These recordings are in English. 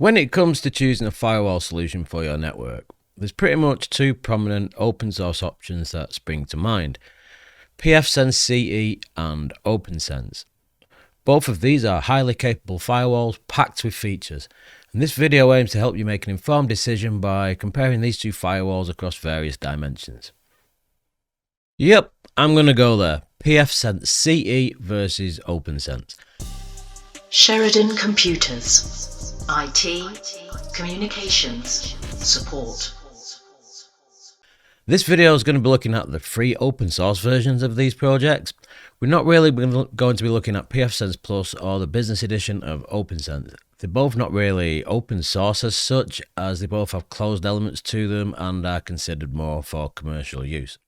When it comes to choosing a firewall solution for your network, there's pretty much two prominent open source options that spring to mind: pfSense CE and OPNsense. Both of these are highly capable firewalls packed with features, and this video aims to help you make an informed decision by comparing these two firewalls across various dimensions. Yep, I'm going to go there. pfSense CE versus OPNsense. Sheridan Computers. IT, Communications, Support. This video is going to be looking at the free open source versions of these projects. We're not really going to be looking at pfSense Plus or the business edition of OPNsense. They're both not really open source as such, as they both have closed elements to them and are considered more for commercial use.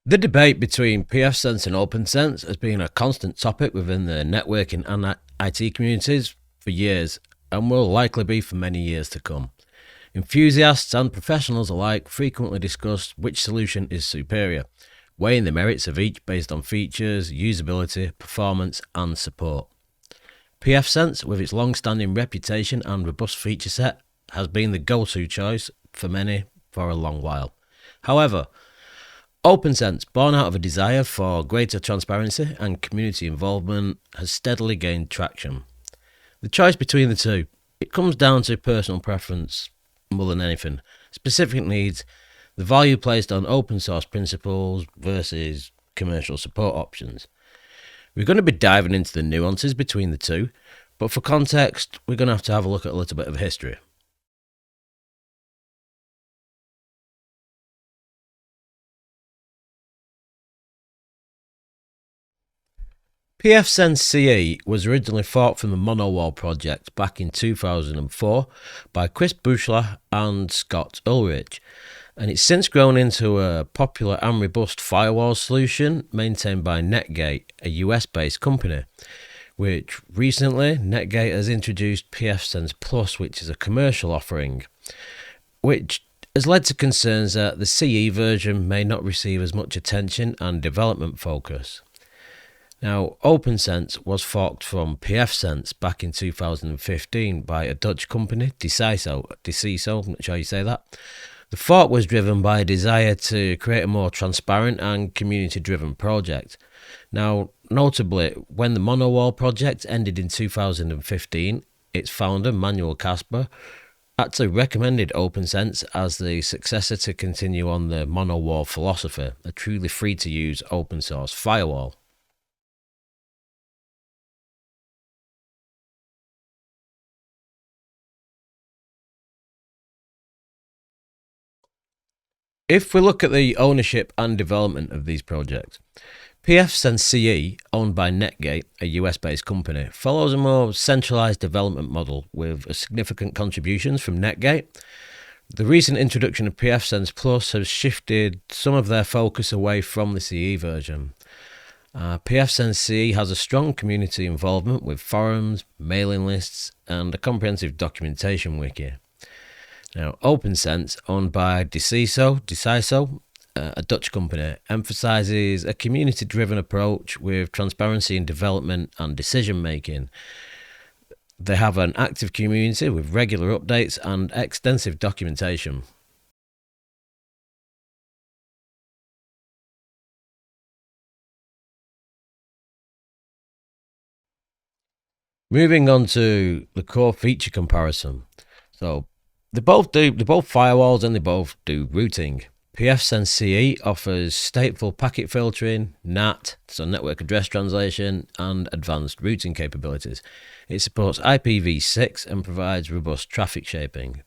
The debate between pfSense and OPNsense has been a constant topic within the networking and IT communities for years, and will likely be for many years to come. Enthusiasts and professionals alike frequently discuss which solution is superior, weighing the merits of each based on features, usability, performance, and support. pfSense, with its long-standing reputation and robust feature set, has been the go-to choice for many for a long while. However, OPNsense, born out of a desire for greater transparency and community involvement, has steadily gained traction. The choice between the two, it comes down to personal preference more than anything. Specific needs, the value placed on open source principles versus commercial support options. We're going to be diving into the nuances between the two, but for context, we're going to have a look at a little bit of history. pfSense CE was originally forked from the MonoWall project back in 2004 by Chris Buchler and Scott Ulrich, and it's since grown into a popular and robust firewall solution maintained by Netgate, a US-based company, which recently Netgate has introduced pfSense Plus, which is a commercial offering, which has led to concerns that the CE version may not receive as much attention and development focus. Now, OPNsense was forked from pfSense back in 2015 by a Dutch company, DCO, I'm not sure you say that. The fork was driven by a desire to create a more transparent and community-driven project. Now, notably, when the MonoWall project ended in 2015, its founder, Manuel Kasper, actually recommended OPNsense as the successor to continue on the MonoWall philosophy, a truly free-to-use open-source firewall. If we look at the ownership and development of these projects, pfSense CE, owned by Netgate, a US-based company, follows a more centralized development model with significant contributions from Netgate. The recent introduction of pfSense Plus has shifted some of their focus away from the CE version. pfSense CE has a strong community involvement with forums, mailing lists, and a comprehensive documentation wiki. Now, OPNsense, owned by DCO, a Dutch company, emphasizes a community-driven approach with transparency in development and decision-making. They have an active community with regular updates and extensive documentation. Moving on to the core feature comparison. So, They both firewalls and they both do routing. pfSense CE offers stateful packet filtering, NAT, so network address translation, and advanced routing capabilities. It supports IPv6 and provides robust traffic shaping.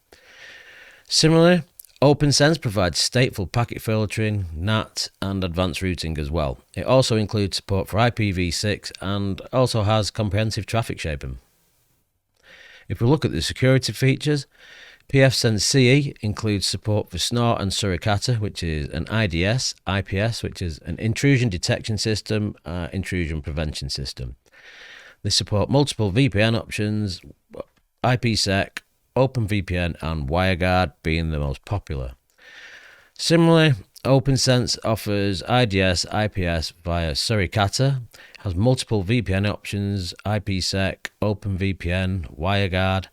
Similarly, OPNsense provides stateful packet filtering, NAT, and advanced routing as well. It also includes support for IPv6 and also has comprehensive traffic shaping. If we look at the security features, pfSense CE includes support for Snort and Suricata, which is an IDS, IPS, which is an intrusion detection system, intrusion prevention system. They support multiple VPN options, IPsec, OpenVPN, and Wireguard being the most popular. Similarly, OpenSense offers IDS, IPS via Suricata, has multiple VPN options, IPsec, OpenVPN, Wireguard,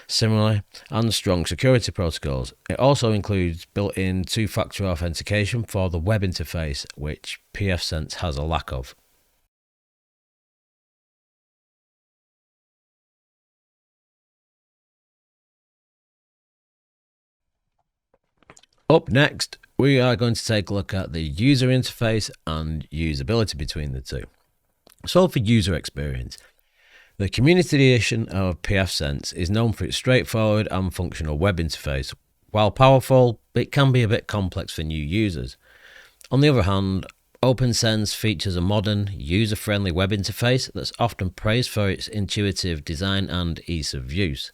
similarly, and strong security protocols. It also includes built-in two-factor authentication for the web interface, which pfSense has a lack of. Up next, we are going to take a look at the user interface and usability between the two. So for user experience, the community edition of pfSense is known for its straightforward and functional web interface. While powerful, it can be a bit complex for new users. On the other hand, OpenSense features a modern, user-friendly web interface that's often praised for its intuitive design and ease of use.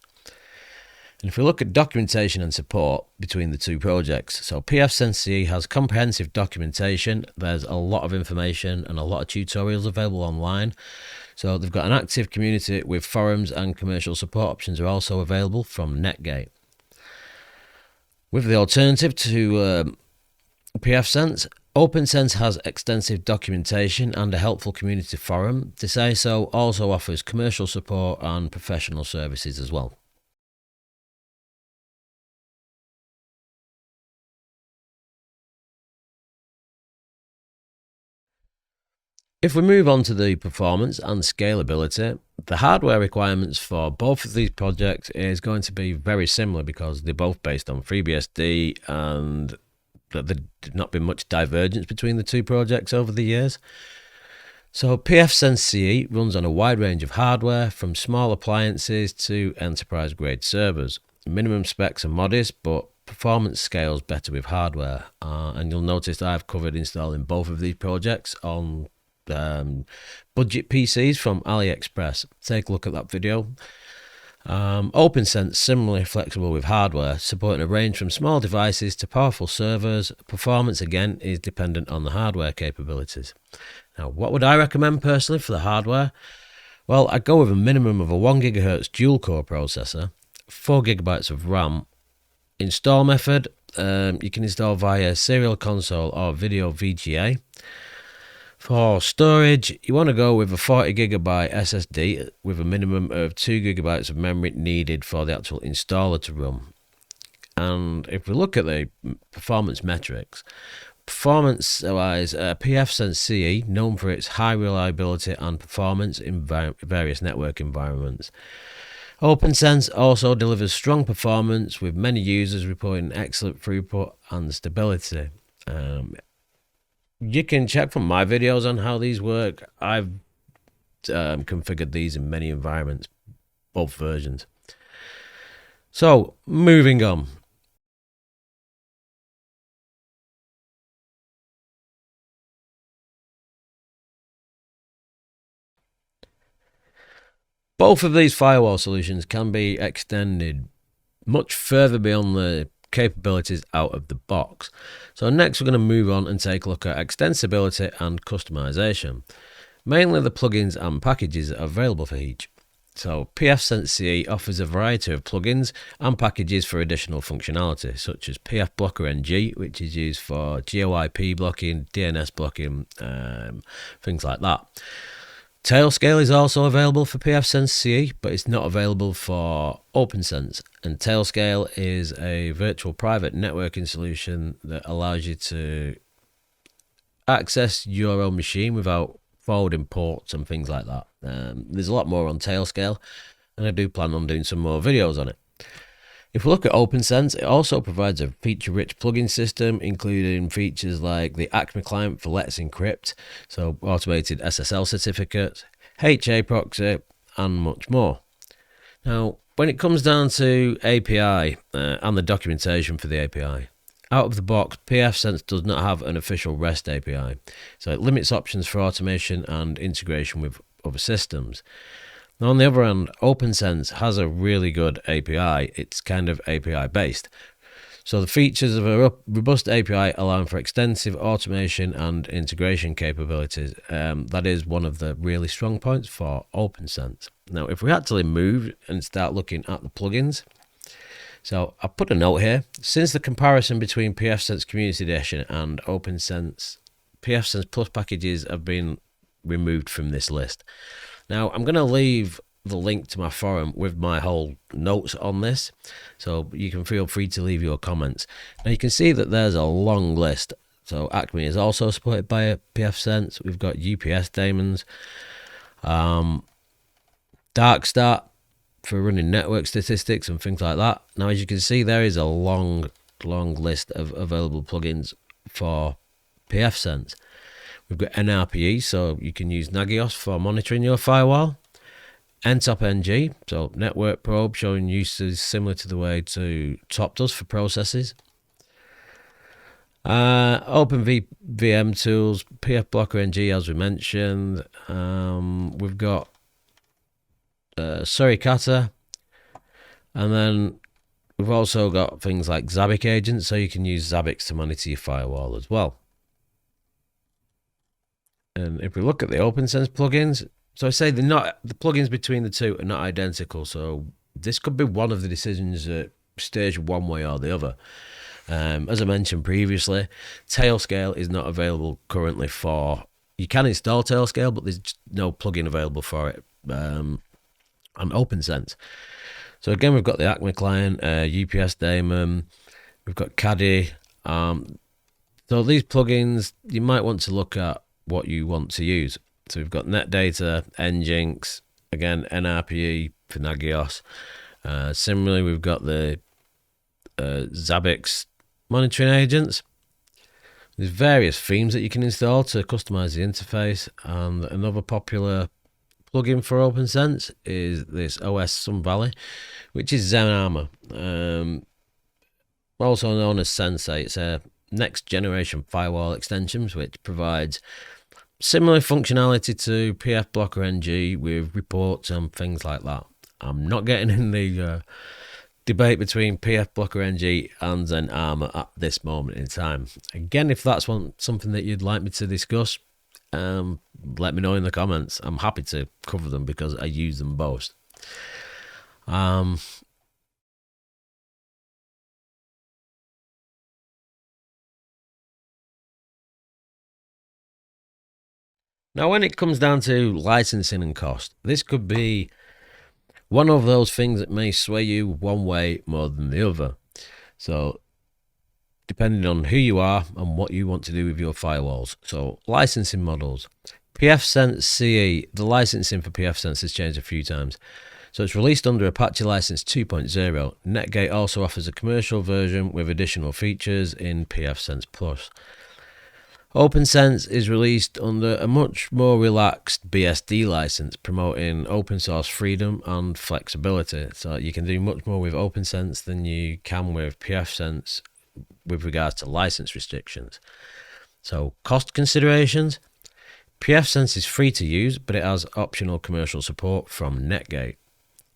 And if we look at documentation and support between the two projects, so pfSense CE has comprehensive documentation. There's a lot of information and a lot of tutorials available online. So they've got an active community with forums, and commercial support options are also available from Netgate. With the alternative to pfSense, OpenSense has extensive documentation and a helpful community forum. DCO also offers commercial support and professional services as well. If we move on to the performance and scalability, the hardware requirements for both of these projects is going to be very similar because they're both based on FreeBSD, and there did not be much divergence between the two projects over the years. So pfSense CE runs on a wide range of hardware, from small appliances to enterprise grade servers. Minimum specs are modest, but performance scales better with hardware, and you'll notice that I've covered installing both of these projects on budget PCs from AliExpress. Take a look at that video. OpenSense similarly flexible with hardware, supporting a range from small devices to powerful servers. Performance again is dependent on the hardware capabilities. Now, what would I recommend personally for the hardware? Well, I'd go with a minimum of a 1 GHz dual core processor, 4 GB of RAM. Install method, you can install via Serial Console or Video VGA. For storage, you want to go with a 40 GB SSD with a minimum of 2 GB of memory needed for the actual installer to run. And if we look at the performance metrics, performance-wise, pfSense CE, known for its high reliability and performance in various network environments. OpenSense also delivers strong performance, with many users reporting excellent throughput and stability. You can check from my videos on how these work. I've configured these in many environments, both versions. So, moving on. Both of these firewall solutions can be extended much further beyond the capabilities out of the box. So next we're going to move on and take a look at extensibility and customization. Mainly the plugins and packages that are available for each. So pfSense CE offers a variety of plugins and packages for additional functionality, such as PF Blocker NG, which is used for GeoIP blocking, DNS blocking, things like that. Tailscale is also available for pfSense CE, but it's not available for OpenSense. And Tailscale is a virtual private networking solution that allows you to access your own machine without forwarding ports and things like that. There's a lot more on Tailscale, and I do plan on doing some more videos on it. If we look at OpenSense, it also provides a feature-rich plugin system, including features like the Acme client for Let's Encrypt, so automated SSL certificates, HA proxy, and much more. Now, when it comes down to API and the documentation for the API, out of the box, pfSense does not have an official REST API, so it limits options for automation and integration with other systems. Now, on the other hand, OpenSense has a really good API. It's kind of API based. So the features of a robust API allowing for extensive automation and integration capabilities, that is one of the really strong points for OpenSense. Now, if we actually move and start looking at the plugins, So I put a note here. Since the comparison between pfSense Community Edition and OpenSense, pfSense Plus packages have been removed from this list. Now I'm going to leave the link to my forum with my whole notes on this, so you can feel free to leave your comments. Now you can see that there's a long list. So Acme is also supported by a pfSense. We've got UPS daemons, DarkStat for running network statistics and things like that. Now, as you can see, there is a long list of available plugins for pfSense. We've got NRPE, so you can use Nagios for monitoring your firewall. NTOP-NG, so network probe, showing uses similar to the way to TOP does for processes. OpenVPN tools, pfBlocker-NG, as we mentioned. We've got Suricata, and then we've also got things like Zabbix agents, so you can use Zabbix to monitor your firewall as well. And if we look at the OpenSense plugins, so I say the plugins between the two are not identical, so this could be one of the decisions at stage one way or the other. As I mentioned previously, Tailscale is not available currently for... You can install Tailscale, but there's no plugin available for it on OpenSense. So again, we've got the Acme client, UPS daemon, we've got Caddy. So these plugins, you might want to look at what you want to use. So we've got Netdata, Nginx, again, NRPE for Nagios. Similarly, we've got the Zabbix monitoring agents. There's various themes that you can install to customize the interface, and another popular plugin for OpenSense is this OS Sun Valley, which is ZenArmor, also known as Sensei. It's a next generation firewall extensions which provides similar functionality to pfBlocker-NG with reports and things like that. I'm not getting in the debate between pfBlocker-NG and ZenArmor at this moment in time. Again, if that's something that you'd like me to discuss, let me know in the comments. I'm happy to cover them because I use them both. Now, when it comes down to licensing and cost, this could be one of those things that may sway you one way more than the other. So, depending on who you are and what you want to do with your firewalls. So, licensing models. pfSense CE, the licensing for pfSense has changed a few times. So it's released under Apache License 2.0. Netgate also offers a commercial version with additional features in pfSense Plus. OpenSense is released under a much more relaxed BSD license, promoting open source freedom and flexibility. So you can do much more with OpenSense than you can with pfSense with regards to license restrictions. So cost considerations. pfSense is free to use, but it has optional commercial support from Netgate.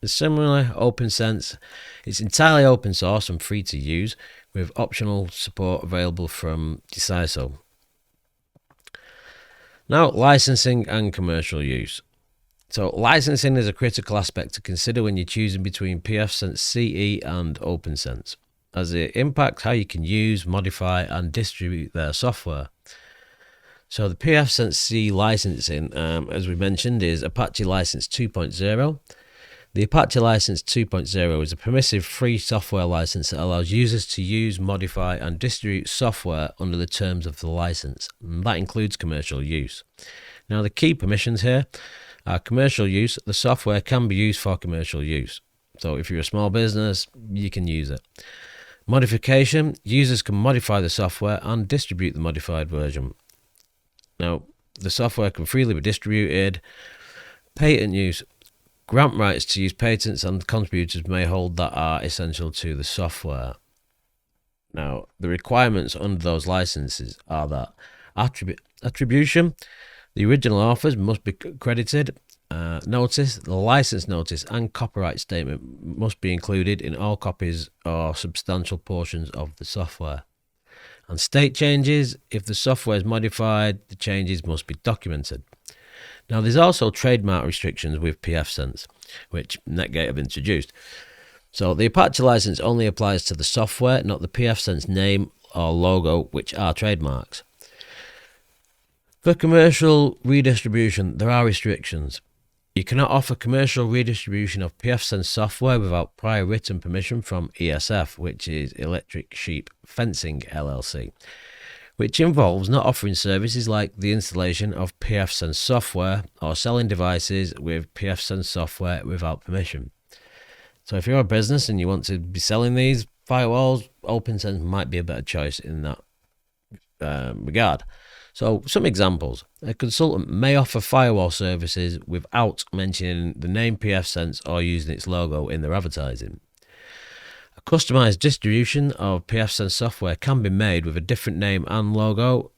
Similarly, OpenSense is entirely open source and free to use, with optional support available from DCO. Now, licensing and commercial use. So, licensing is a critical aspect to consider when you're choosing between pfSense CE and OpenSense, as it impacts how you can use, modify, and distribute their software. So, the pfSense CE licensing, as we mentioned, is Apache License 2.0. The Apache License 2.0 is a permissive free software license that allows users to use, modify, and distribute software under the terms of the license. And that includes commercial use. Now, the key permissions here are commercial use. The software can be used for commercial use. So if you're a small business, you can use it. Modification, users can modify the software and distribute the modified version. Now, the software can freely be distributed. Patent use. Grant rights to use patents and contributors may hold that are essential to the software. Now, the requirements under those licenses are that attribution, the original authors must be credited. Notice, the license notice and copyright statement must be included in all copies or substantial portions of the software. And state changes, if the software is modified, the changes must be documented. Now, there's also trademark restrictions with pfSense, which Netgate have introduced. So the Apache license only applies to the software, not the pfSense name or logo, which are trademarks. For commercial redistribution, there are restrictions. You cannot offer commercial redistribution of pfSense software without prior written permission from ESF, which is Electric Sheep Fencing LLC, which involves not offering services like the installation of pfSense software or selling devices with pfSense software without permission. So if you're a business and you want to be selling these firewalls, OPNsense might be a better choice in that regard. So some examples. A consultant may offer firewall services without mentioning the name pfSense or using its logo in their advertising. A customized distribution of pfSense software can be made with a different name and logo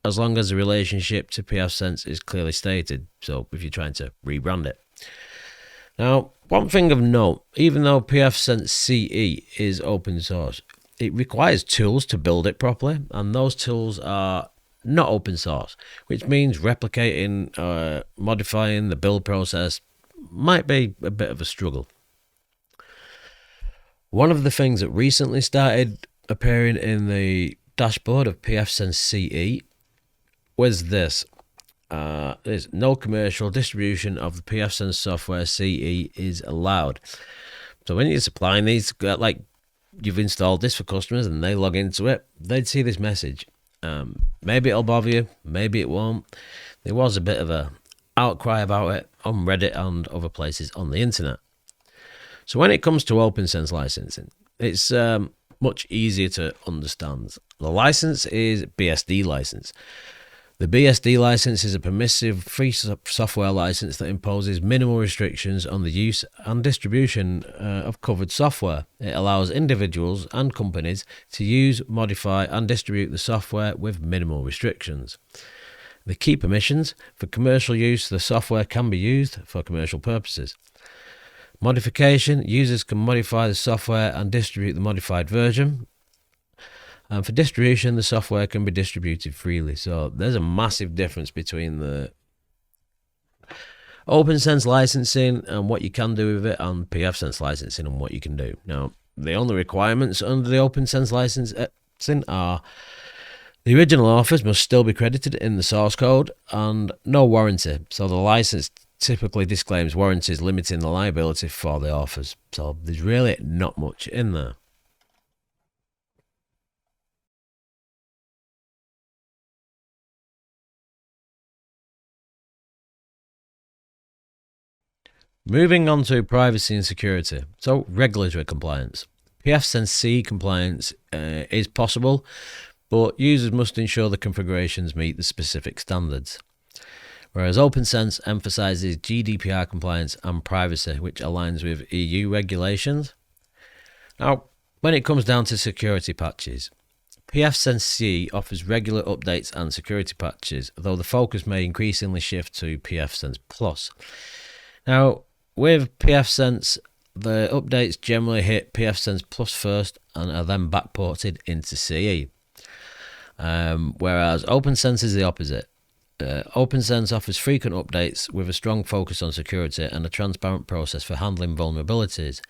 as long as the relationship to pfSense is clearly stated. So if you're trying to rebrand it. Now, one thing of note, even though pfSense CE is open source, it requires tools to build it properly, and those tools are not open source, which means replicating or modifying the build process might be a bit of a struggle. One of the things that recently started appearing in the dashboard of pfSense CE was this. There's no commercial distribution of the pfSense software CE is allowed. So when you're supplying these, like you've installed this for customers and they log into it, they'd see this message. Maybe it'll bother you, maybe it won't. There was a bit of a outcry about it on Reddit and other places on the internet. So when it comes to OPNsense licensing, it's much easier to understand. The license is BSD license. The BSD license is a permissive free software license that imposes minimal restrictions on the use and distribution of covered software. It allows individuals and companies to use, modify, and distribute the software with minimal restrictions. The key permissions: for commercial use, the software can be used for commercial purposes. Modification: users can modify the software and distribute the modified version. And for distribution, the software can be distributed freely. So there's a massive difference between the OPNsense licensing and what you can do with it, and pfSense licensing and what you can do. Now, the only requirements under the OPNsense licensing are the original authors must still be credited in the source code and no warranty. So the license typically disclaims warranties limiting the liability for the authors. So there's really not much in there. Moving on to privacy and security. So regulatory compliance. pfSense C compliance is possible, but users must ensure the configurations meet the specific standards. Whereas OPNsense emphasizes GDPR compliance and privacy, which aligns with EU regulations. Now, when it comes down to security patches, pfSense C offers regular updates and security patches, though the focus may increasingly shift to pfSense Plus. Now, with pfSense, the updates generally hit pfSense Plus first and are then backported into CE. Whereas OPNsense is the opposite. OPNsense offers frequent updates with a strong focus on security and a transparent process for handling vulnerabilities.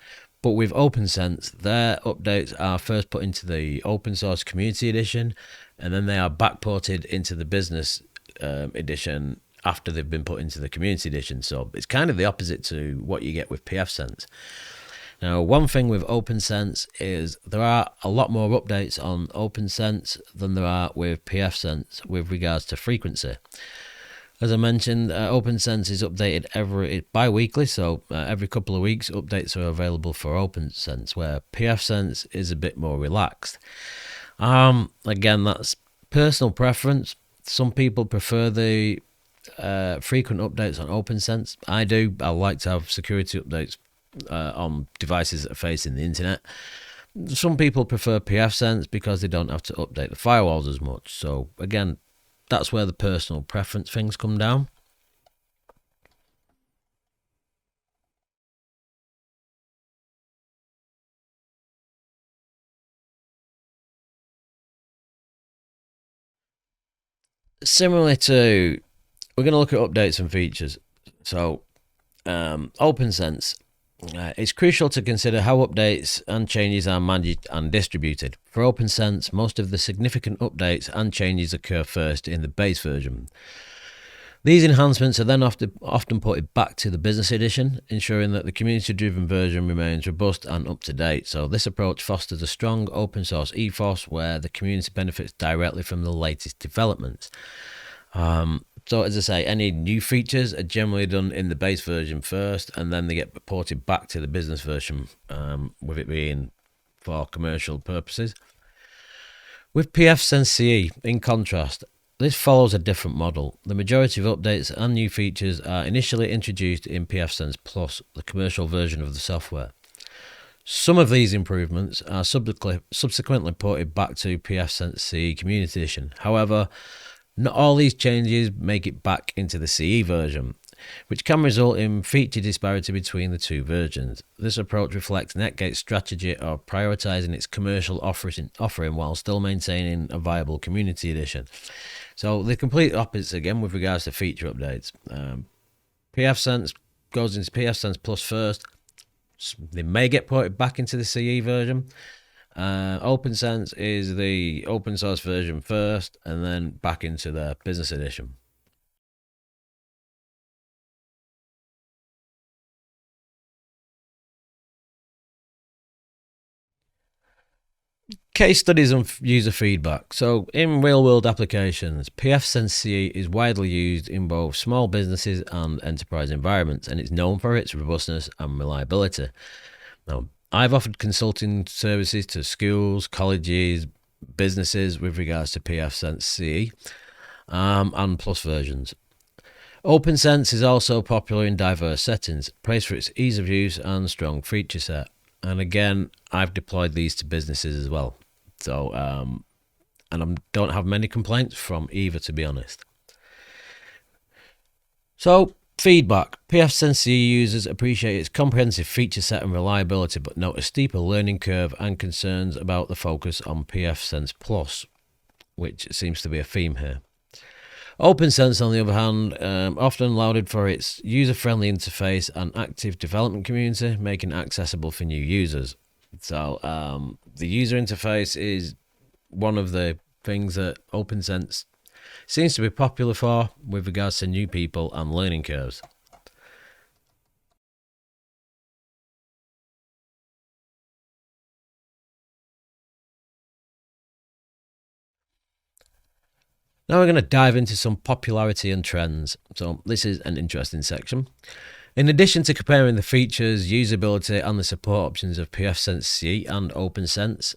But with OPNsense, their updates are first put into the open source community edition, and then they are backported into the business edition after they've been put into the community edition. So it's kind of the opposite to what you get with pfSense. Now, one thing with OPNsense is there are a lot more updates on OPNsense than there are with pfSense with regards to frequency. As I mentioned, OPNsense is updated bi-weekly, so every couple of weeks updates are available for OPNsense, where pfSense is a bit more relaxed. Again, that's personal preference. Some people prefer the frequent updates on OPNsense. I do. I like to have security updates on devices that are facing the internet. Some people prefer pfSense because they don't have to update the firewalls as much. So again, that's where the personal preference things come down. Similarly to, we're going to look at updates and features. So OPNsense, It's crucial to consider how updates and changes are managed and distributed. For OPNsense, most of the significant updates and changes occur first in the base version. These enhancements are then often ported back to the business edition, ensuring that the community-driven version remains robust and up-to-date. So this approach fosters a strong open source ethos where the community benefits directly from the latest developments. So as I say, any new features are generally done in the base version first, and then they get ported back to the business version, with it being for commercial purposes. With pfSense CE, in contrast, this follows a different model. The majority of updates and new features are initially introduced in pfSense Plus, the commercial version of the software. Some of these improvements are subsequently ported back to pfSense CE Community Edition. However, not all these changes make it back into the CE version, which can result in feature disparity between the two versions. This approach reflects Netgate's strategy of prioritizing its commercial offering while still maintaining a viable community edition. So the complete opposite again with regards to feature updates. pfSense goes into pfSense Plus first. They may get ported back into the CE version. OPNsense is the open source version first and then back into the business edition. Case studies on user feedback. So in real-world applications, pfSense CE is widely used in both small businesses and enterprise environments, and it's known for its robustness and reliability. Now, I've offered consulting services to schools, colleges, businesses with regards to pfSense CE and Plus versions. OPNsense is also popular in diverse settings, praised for its ease of use and strong feature set. And again, I've deployed these to businesses as well. So, and I don't have many complaints from either, to be honest. So, feedback. pfSense CE users appreciate its comprehensive feature set and reliability, but note a steeper learning curve and concerns about the focus on pfSense Plus, which seems to be a theme here. OPNsense, on the other hand, often lauded for its user-friendly interface and active development community, making it accessible for new users. So the user interface is one of the things that OPNsense seems to be popular for with regards to new people and learning curves. Now we're going to dive into some popularity and trends. So this is an interesting section. In addition to comparing the features, usability and the support options of pfSense CE and OPNsense,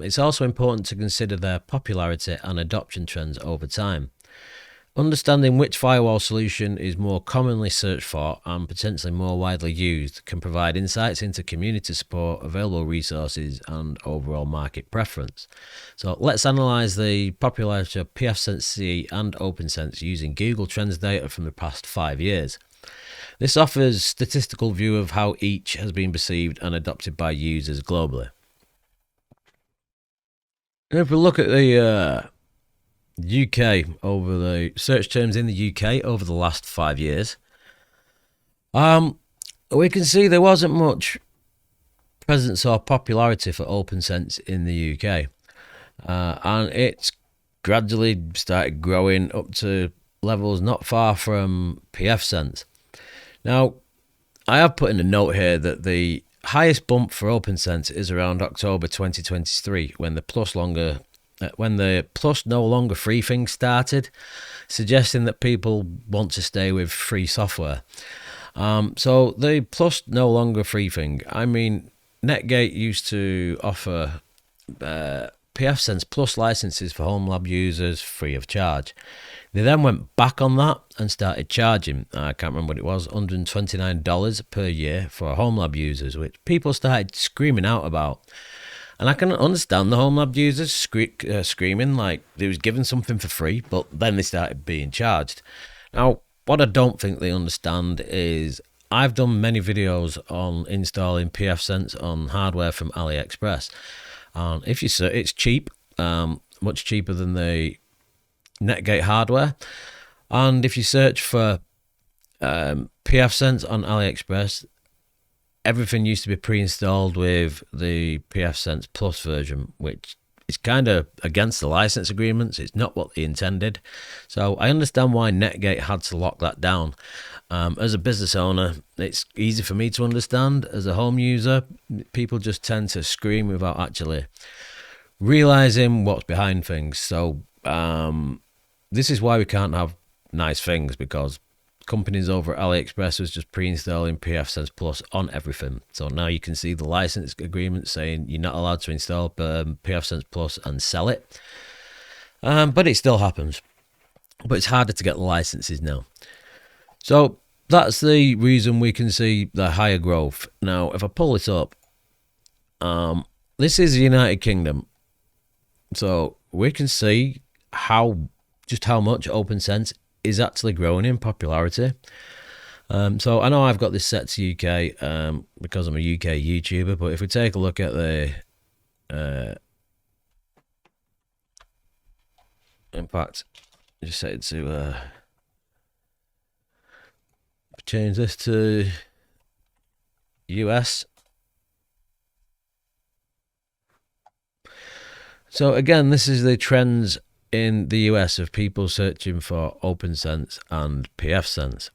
it's also important to consider their popularity and adoption trends over time. Understanding which firewall solution is more commonly searched for and potentially more widely used can provide insights into community support, available resources, and overall market preference. So let's analyse the popularity of pfSense CE and OPNsense using Google Trends data from the past 5 years. This offers a statistical view of how each has been perceived and adopted by users globally. And if we look at the UK over the search terms in the UK over the last 5 years, we can see there wasn't much presence or popularity for OPNsense in the UK, and it's gradually started growing up to levels not far from pfSense. Now, I have put in a note here that the highest bump for OPNsense is around October 2023 when the Plus no longer free thing started, suggesting that people want to stay with free software. So the Plus no longer free thing, I mean, Netgate used to offer pfSense Plus licenses for home lab users free of charge. They then went back on that and started charging, I can't remember what it was, $129 per year for home lab users, which people started screaming out about. And I can understand the home lab users screaming like they was given something for free, but then they started being charged. Now, what I don't think they understand is I've done many videos on installing pfSense on hardware from AliExpress. And if you search, it's cheap, much cheaper than the Netgate hardware. And if you search for pfSense on AliExpress, everything used to be pre-installed with the pfSense Plus version, which is kind of against the license agreements. It's not what they intended. So I understand why Netgate had to lock that down. As a business owner, it's easy for me to understand. As a home user, people just tend to scream without actually realizing what's behind things. So this is why we can't have nice things, because companies over at AliExpress was just pre-installing pfSense Plus on everything. So now you can see the license agreement saying you're not allowed to install pfSense Plus and sell it. But it still happens. But it's harder to get the licenses now. So that's the reason we can see the higher growth. Now, if I pull this up, this is the United Kingdom. So we can see just how much OPNsense is actually growing in popularity. So I know I've got this set to UK because I'm a UK YouTuber, but if we take a look at the in fact, just set it to change this to US. So again, this is the trends in the US of people searching for OPNsense and pfSense.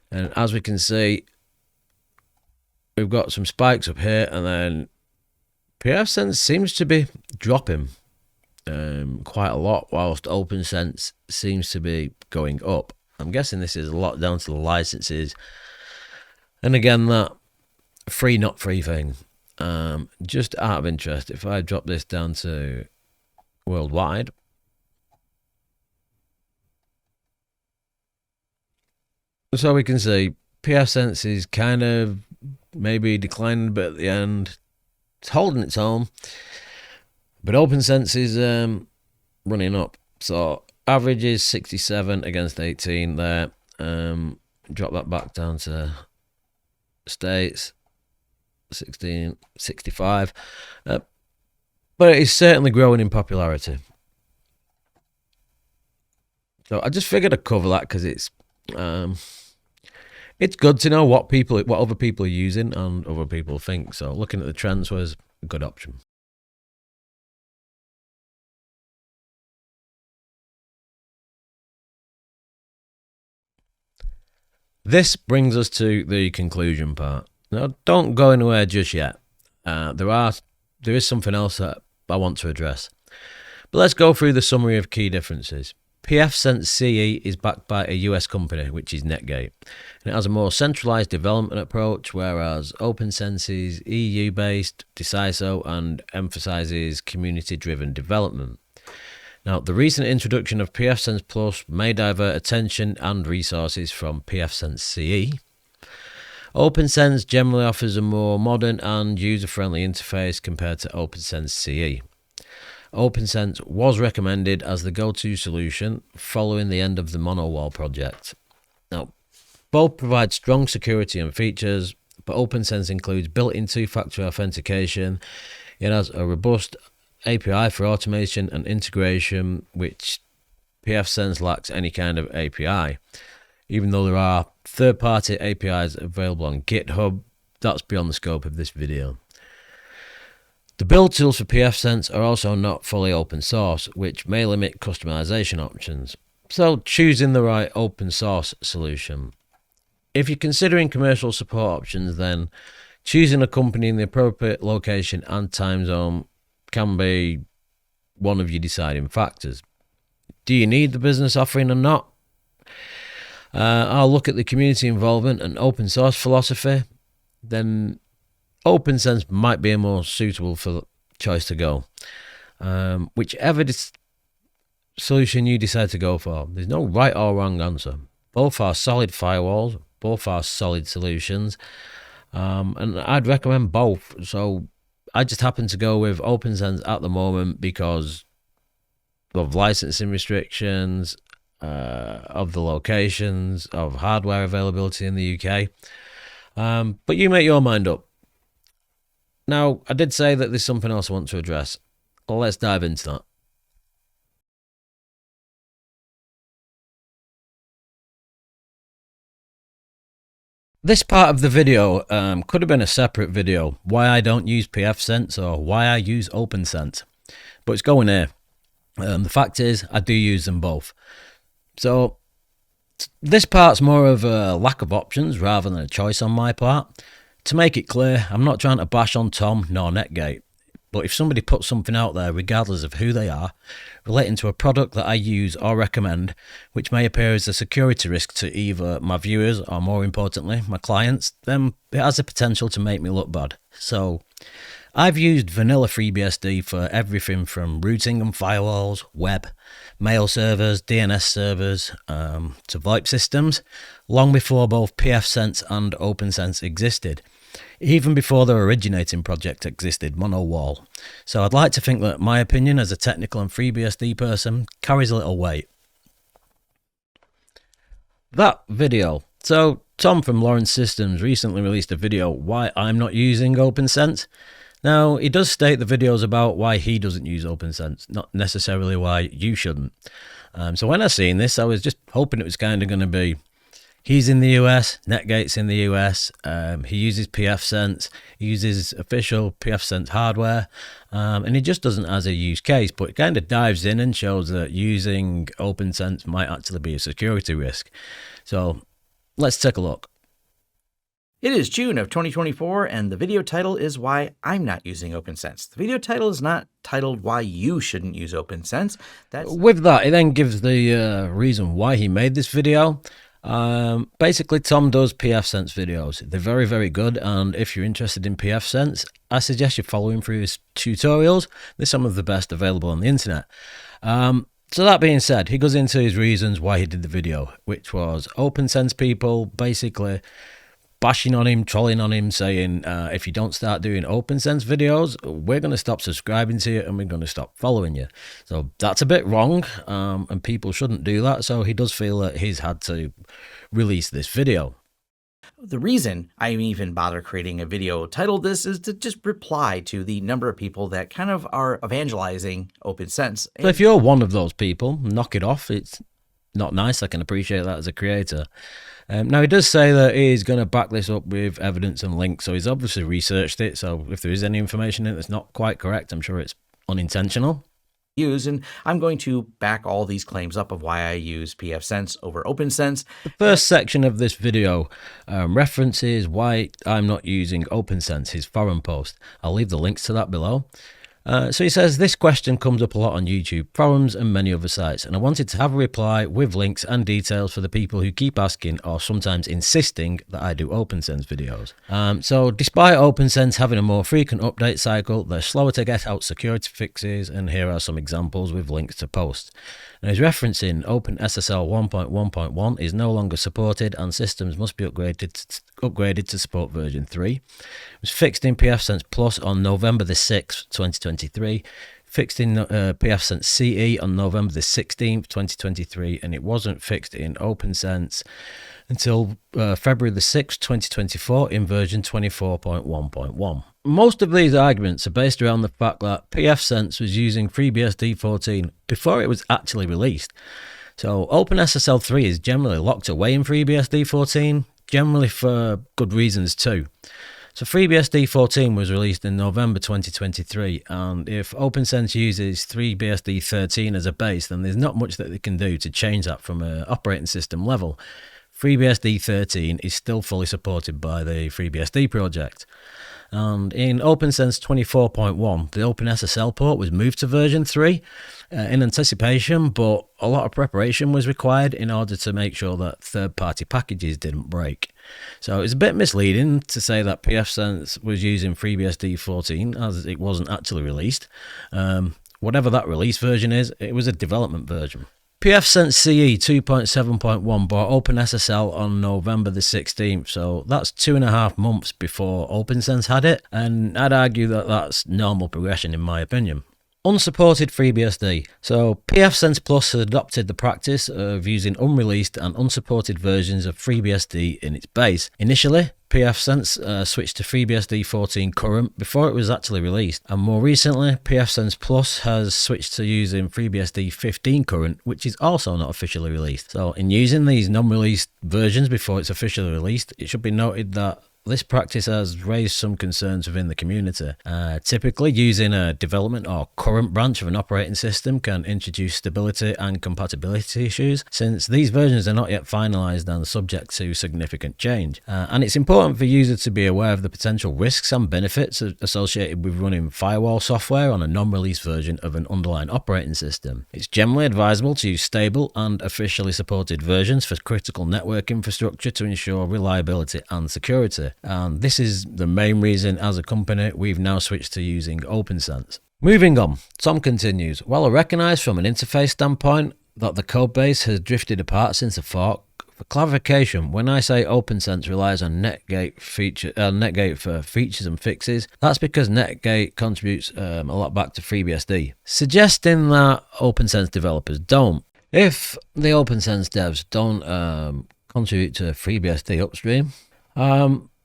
And as we can see, we've got some spikes up here, and then pfSense seems to be dropping quite a lot, whilst OPNsense seems to be going up. I'm guessing this is a lot down to the licenses. And again, that free, not free thing. Just out of interest, if I drop this down to worldwide, so we can see pfSense is kind of maybe declining a bit at the end. It's holding its own, but OPNsense is running up. So average is 67 against 18 there. Drop that back down to states, 65. But it is certainly growing in popularity. So I just figured I'd cover that because it's good to know what other people are using and other people think. So looking at the trends was a good option. This brings us to the conclusion part. Now, don't go anywhere just yet. There is something else that I want to address. But let's go through the summary of key differences. pfSense CE is backed by a US company, which is Netgate. And it has a more centralized development approach, whereas OPNsense is EU-based, DCISO, and emphasizes community-driven development. Now, the recent introduction of pfSense Plus may divert attention and resources from pfSense CE. OPNsense generally offers a more modern and user-friendly interface compared to OPNsense CE. OPNsense was recommended as the go-to solution following the end of the MonoWall project. Now, both provide strong security and features, but OPNsense includes built-in two-factor authentication. It has a robust API for automation and integration, which pfSense lacks any kind of API. Even though there are third-party APIs available on GitHub, that's beyond the scope of this video. The build tools for pfSense are also not fully open source, which may limit customization options. So choosing the right open source solution. If you're considering commercial support options, then choosing a company in the appropriate location and time zone can be one of your deciding factors. Do you need the business offering or not? I'll look at the community involvement and open source philosophy. Then OPNsense might be a more suitable for choice to go. Whichever solution you decide to go for, there's no right or wrong answer. Both are solid firewalls, both are solid solutions, and I'd recommend both. So I just happen to go with OPNsense at the moment because of licensing restrictions, of the locations, of hardware availability in the UK. But you make your mind up. Now, I did say that there's something else I want to address. Well, let's dive into that. This part of the video could have been a separate video, why I don't use pfSense or why I use OPNsense, but it's going here. The fact is, I do use them both. So this part's more of a lack of options rather than a choice on my part. To make it clear, I'm not trying to bash on Tom nor Netgate, but if somebody puts something out there, regardless of who they are, relating to a product that I use or recommend, which may appear as a security risk to either my viewers or, more importantly, my clients, then it has the potential to make me look bad. So I've used vanilla FreeBSD for everything from routing and firewalls, web, mail servers, DNS servers, to VoIP systems, long before both pfSense and OPNsense existed, even before the originating project existed, MonoWall. So I'd like to think that my opinion as a technical and FreeBSD person carries a little weight. That video. So Tom from Lawrence Systems recently released a video why I'm not using OPNsense. Now, he does state the videos about why he doesn't use OPNsense, not necessarily why you shouldn't. So when I seen this, I was just hoping it was kind of going to be, he's in the US, Netgate's in the US, he uses pfSense, he uses official pfSense hardware, and he just doesn't as a use case, but it kind of dives in and shows that using OPNsense might actually be a security risk. So let's take a look. It is June of 2024, and the video title is Why I'm Not Using OPNsense. The video title is not titled Why You Shouldn't Use OPNsense. With that, he then gives the reason why he made this video. Basically, Tom does pfSense videos. They're very, very good, and if you're interested in pfSense, I suggest you follow him through his tutorials. They're some of the best available on the internet. So that being said, he goes into his reasons why he did the video, which was OPNsense people basically bashing on him, trolling on him, saying, if you don't start doing OPNsense videos, we're going to stop subscribing to you and we're going to stop following you. So that's a bit wrong, and people shouldn't do that. So he does feel that he's had to release this video. The reason I even bother creating a video titled this is to just reply to the number of people that kind of are evangelizing OPNsense. So if you're one of those people, knock it off. It's not nice. I can appreciate that as a creator. Now, he does say that he's going to back this up with evidence and links, so he's obviously researched it. So if there is any information in it that's not quite correct, I'm sure it's unintentional. And I'm going to back all these claims up of why I use pfSense over OPNsense. The first section of this video references why I'm not using OPNsense, his forum post. I'll leave the links to that below. So he says, this question comes up a lot on YouTube, forums and many other sites, and I wanted to have a reply with links and details for the people who keep asking or sometimes insisting that I do OPNsense videos. So despite OPNsense having a more frequent update cycle, they're slower to get out security fixes, and here are some examples with links to posts. Now he's referencing OpenSSL 1.1.1 is no longer supported and systems must be upgraded to support version 3. It was fixed in pfSense Plus on November the 6th, 2023, fixed in pfSense CE on November the 16th, 2023, and it wasn't fixed in OPNsense until February the 6th, 2024 in version 24.1.1. Most of these arguments are based around the fact that pfSense was using FreeBSD 14 before it was actually released. So OpenSSL 3 is generally locked away in FreeBSD 14, generally for good reasons too. So FreeBSD 14 was released in November 2023, and if OPNsense uses FreeBSD 13 as a base, then there's not much that they can do to change that from an operating system level. FreeBSD 13 is still fully supported by the FreeBSD project. And in OPNsense 24.1, the OpenSSL port was moved to version 3 in anticipation, but a lot of preparation was required in order to make sure that third-party packages didn't break. So it's a bit misleading to say that pfSense was using FreeBSD 14 as it wasn't actually released. Whatever that release version is, it was a development version. pfSense CE 2.7.1 bought OpenSSL on November the 16th, so that's 2.5 months before OPNsense had it, and I'd argue that that's normal progression in my opinion. Unsupported FreeBSD. So pfSense Plus has adopted the practice of using unreleased and unsupported versions of FreeBSD in its base. Initially, pfSense switched to FreeBSD 14 current before it was actually released, and more recently pfSense Plus has switched to using FreeBSD 15 current, which is also not officially released. So in using these non-released versions before it's officially released, it should be noted that this practice has raised some concerns within the community. Typically, using a development or current branch of an operating system can introduce stability and compatibility issues, since these versions are not yet finalized and subject to significant change. And it's important for users to be aware of the potential risks and benefits associated with running firewall software on a non-released version of an underlying operating system. It's generally advisable to use stable and officially supported versions for critical network infrastructure to ensure reliability and security. And this is the main reason as a company we've now switched to using OPNsense. Moving on, Tom continues, while I recognise from an interface standpoint that the codebase has drifted apart since the fork, for clarification, when I say OPNsense relies on Netgate for features and fixes, that's because Netgate contributes a lot back to FreeBSD, suggesting that OPNsense developers don't. If the OPNsense devs don't contribute to FreeBSD upstream,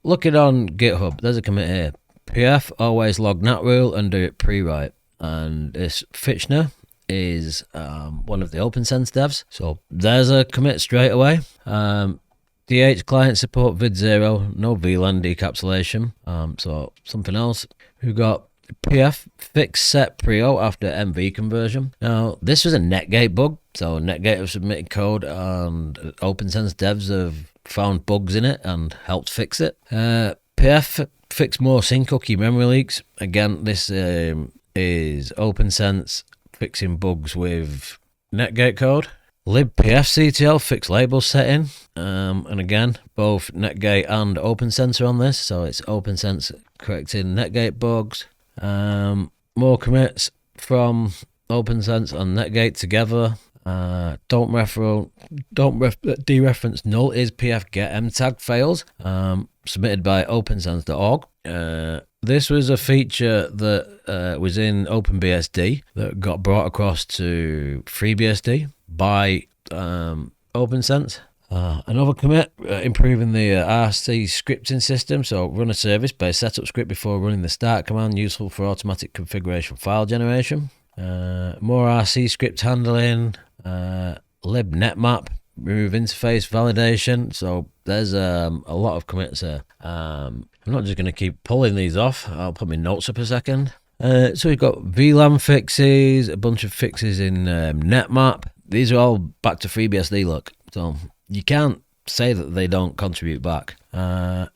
look it on GitHub, there's a commit here. PF always log NAT rule and do it pre-write. And this Fitchner is one of the OPNsense devs. So there's a commit straight away. DH client support vid0, no VLAN decapsulation. So something else. We've got PF fix set prio after MV conversion. Now this was a Netgate bug. So Netgate have submitted code and OPNsense devs have found bugs in it and helped fix it. PF fix more sync cookie memory leaks. Again, this is OPNsense fixing bugs with Netgate code. libpfctl fix label setting. And again, both Netgate and OPNsense are on this. So it's OPNsense correcting Netgate bugs. More commits from OPNsense and Netgate together. Don't dereference null is pf get mtag fails, submitted by opensense.org. This was a feature that was in OpenBSD that got brought across to FreeBSD by OPNsense. Another commit, improving the RC scripting system. So run a service-based setup script before running the start command, useful for automatic configuration file generation. More RC script handling. libnetmap, remove interface validation. So there's a lot of commits here. I'm not just going to keep pulling these off. I'll put my notes up a second. So we've got VLAN fixes, a bunch of fixes in netmap. These are all back to FreeBSD, look. So you can't say that they don't contribute back.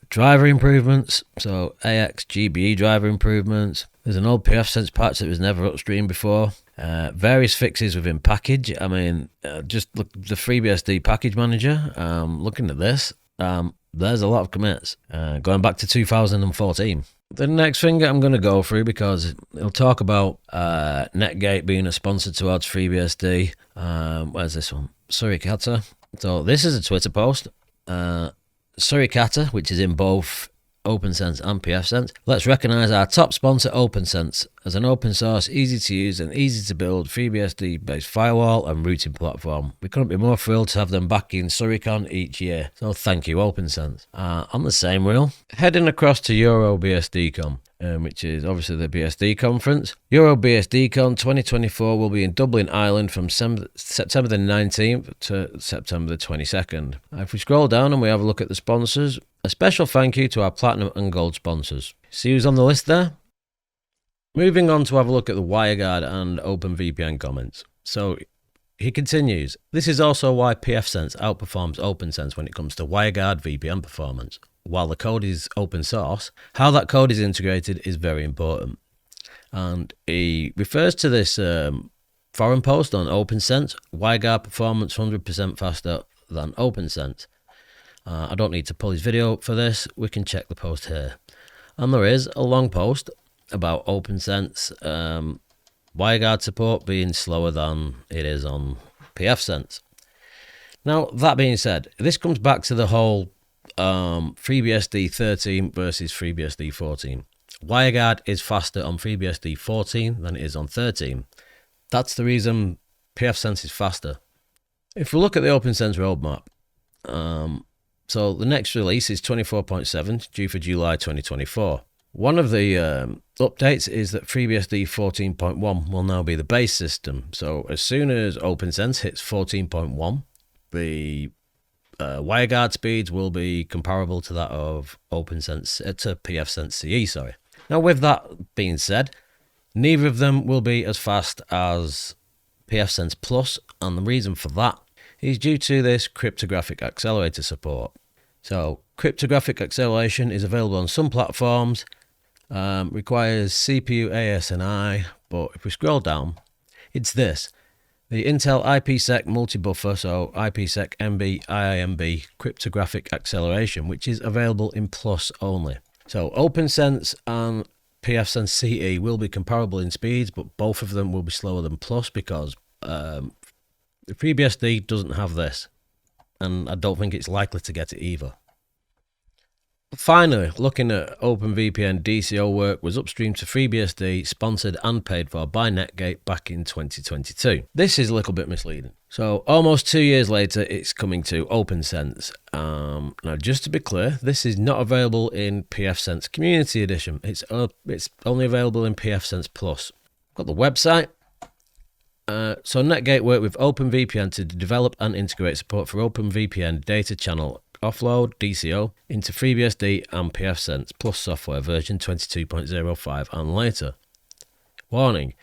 Driver improvements, so AX GBE driver improvements. There's an old pfSense patch that was never upstream before. Various fixes within package. I mean, just look the FreeBSD package manager. Looking at this, there's a lot of commits going back to 2014. The next thing I'm going to go through, because it'll talk about Netgate being a sponsor towards FreeBSD. Where's this one? Suricata. So this is a Twitter post. Suricata, which is in both OPNsense and pfSense. Let's recognize our top sponsor, OPNsense, as an open source, easy to use and easy to build FreeBSD based firewall and routing platform. We couldn't be more thrilled to have them back in Suricon each year. So thank you, OPNsense. On the same wheel, heading across to EuroBSDCon, which is obviously the BSD conference. EuroBSDCon 2024 will be in Dublin, Ireland from September the 19th to September the 22nd. If we scroll down and we have a look at the sponsors, a special thank you to our Platinum and Gold sponsors. See who's on the list there? Moving on to have a look at the Wireguard and OpenVPN comments. So he continues, this is also why pfSense outperforms OPNsense when it comes to WireGuard VPN performance. While the code is open source, how that code is integrated is very important. And he refers to this forum post on OPNsense, WireGuard performance 100% faster than OPNsense. I don't need to pull his video for this, we can check the post here. And there is a long post about OPNsense WireGuard support being slower than it is on pfSense. Now, that being said, this comes back to the whole FreeBSD 13 versus FreeBSD 14. WireGuard is faster on FreeBSD 14 than it is on 13. That's the reason pfSense is faster. If we look at the OPNsense roadmap, so the next release is 24.7, due for July 2024. One of the updates is that FreeBSD 14.1 will now be the base system. So as soon as OPNsense hits 14.1, the WireGuard speeds will be comparable to that of OPNsense, to pfSense CE, sorry. Now with that being said, neither of them will be as fast as pfSense Plus, and the reason for that is due to this cryptographic accelerator support. So cryptographic acceleration is available on some platforms, requires CPU ASNI, but if we scroll down, it's this. The Intel IPsec multi-buffer, so IPsec MB IIMB cryptographic acceleration, which is available in Plus only. So OPNsense and pfSense CE will be comparable in speeds, but both of them will be slower than Plus because the FreeBSD doesn't have this, and I don't think it's likely to get it either. Finally, looking at OpenVPN DCO work was upstreamed to FreeBSD, sponsored and paid for by Netgate back in 2022. This is a little bit misleading. So almost 2 years later, it's coming to OPNsense. Now, just to be clear, this is not available in pfSense Community Edition. It's only available in pfSense Plus. Got the website. So Netgate worked with OpenVPN to develop and integrate support for OpenVPN data channel offload DCO into FreeBSD and pfSense Plus software version 22.05 and later. Warning: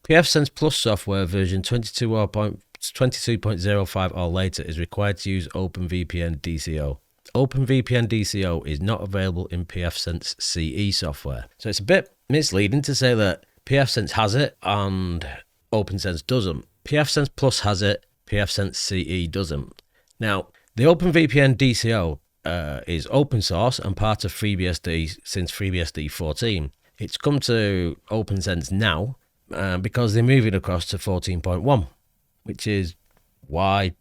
pfSense Plus software version 22.05 or later is required to use OpenVPN DCO. OpenVPN DCO is not available in pfSense CE software. So it's a bit misleading to say that pfSense has it and OPNsense doesn't. pfSense Plus has it, pfSense CE doesn't. Now, the OpenVPN DCO is open source and part of FreeBSD since FreeBSD 14. It's come to OPNsense now because they're moving across to 14.1, which is why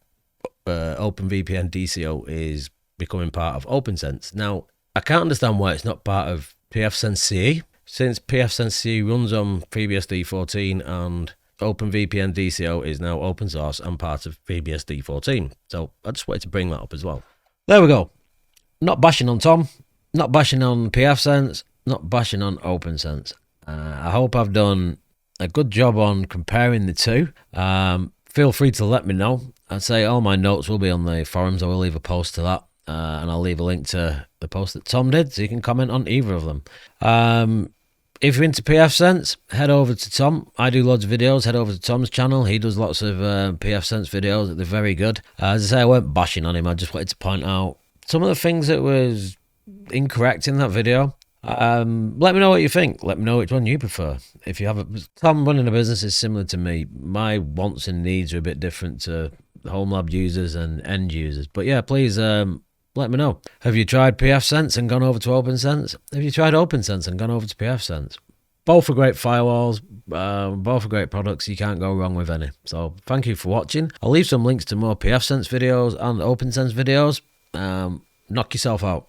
OpenVPN DCO is becoming part of OPNsense. Now, I can't understand why it's not part of pfSense CE, since pfSense CE runs on FreeBSD 14 and OpenVPN DCO is now open source and part of FreeBSD 14. So I just wanted to bring that up as well. There we go. Not bashing on Tom, not bashing on pfSense, not bashing on OPNsense. I hope I've done a good job on comparing the two. Feel free to let me know. I'd say all my notes will be on the forums. I will leave a post to that, and I'll leave a link to the post that Tom did, so you can comment on either of them. If you're into pfSense, head over to Tom. I do loads of videos. Head over to Tom's channel. He does lots of pfSense videos. They're very good. As I say, I weren't bashing on him. I just wanted to point out some of the things that was incorrect in that video. Let me know what you think. Let me know which one you prefer. If you have Tom running a business is similar to me. My wants and needs are a bit different to home lab users and end users. But yeah, please let me know. Have you tried pfSense and gone over to OPNsense? Have you tried OPNsense and gone over to pfSense? Both are great firewalls. Both are great products. You can't go wrong with any. So thank you for watching. I'll leave some links to more pfSense videos and OPNsense videos. Knock yourself out.